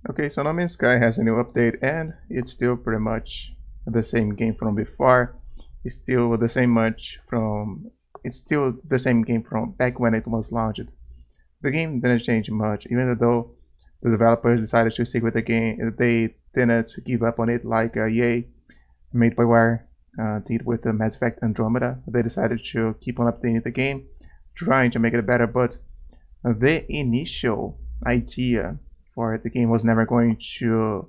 Okay, so No Man's Sky has a new update and it's still pretty much the same game from before. It's still the same game from back when it was launched. The game didn't change much, even though the developers decided to stick with the game. They didn't give up on it like EA made BioWare did with the Mass Effect Andromeda. They decided to keep on updating the game, trying to make it better, but the initial idea for the game was never going to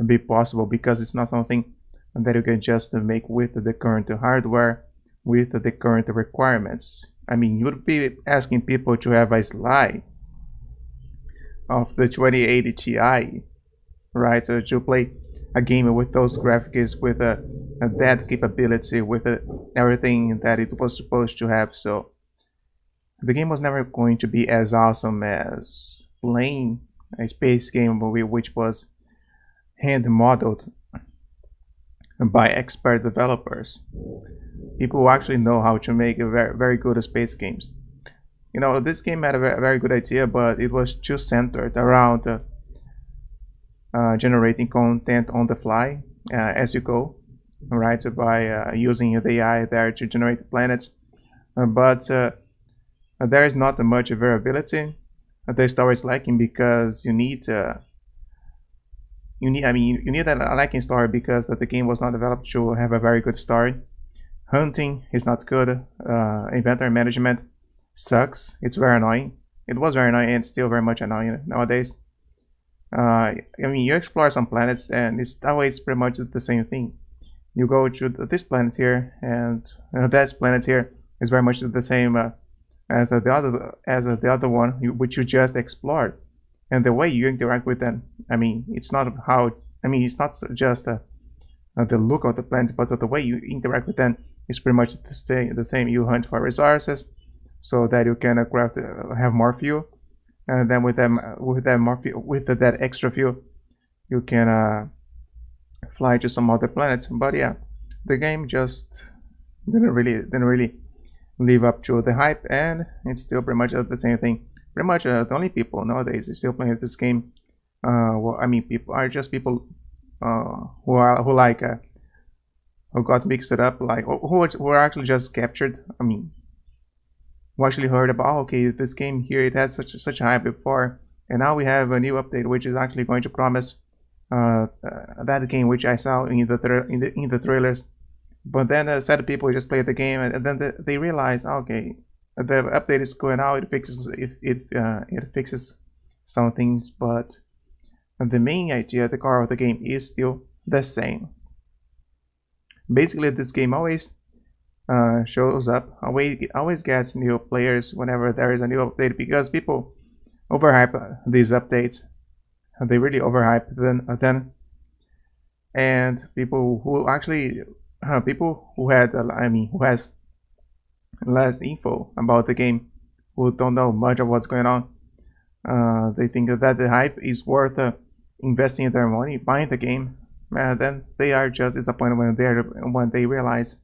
be possible because it's not something that you can just make with the current hardware, with the current requirements. I mean, you would be asking people to have a slide of the 2080 Ti, right, to play a game with those graphics, with that capability, with everything that it was supposed to have. So the game was never going to be as awesome as playing a space game which was hand modeled by expert developers, people who actually know how to make very, very good space games. You know, this game had a very good idea, but it was too centered around generating content on the fly as you go, right? By using the AI there to generate planets, but there is not much variability. The story is lacking because you need a lacking story because the game was not developed to have a very good story. Hunting is not good. Inventory management sucks. It's very annoying. It was very annoying and still very much annoying nowadays. You explore some planets and it's always pretty much the same thing. You go to this planet here and that planet here is very much the same as the other one which you just explored, and the way you interact with them. It's not just the look of the planet, but the way you interact with them is pretty much the same. You hunt for resources so that you can have more fuel, and then with that extra fuel, you can fly to some other planets. But yeah, the game just didn't really live up to the hype, and it's still pretty much the same thing. Pretty much the only people nowadays is still playing this game. People are just people who got mixed up, like who are actually just captured. Who actually heard about, okay, this game here, it has such hype before, and now we have a new update which is actually going to promise that game which I saw in the trailers. But then sad people just play the game, and then they realize, okay, the update is going out. It fixes some things, but the main idea, the core of the game, is still the same. Basically, this game always shows up, always gets new players whenever there is a new update, because people overhype these updates. They really overhype them, and people who actually who has less info about the game, who don't know much of what's going on, they think that the hype is worth investing their money buying the game. Then they are just disappointed when they realize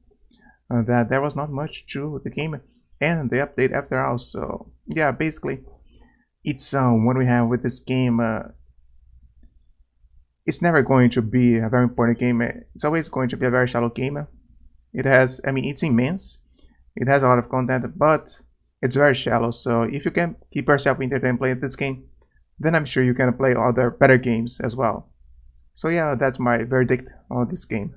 that there was not much to the game and the update after all. So yeah, basically, it's what we have with this game. It's never going to be a very important game. It's always going to be a very shallow game. It's immense. It has a lot of content, but it's very shallow. So if you can keep yourself entertained playing this game, then I'm sure you can play other better games as well. So yeah, that's my verdict on this game.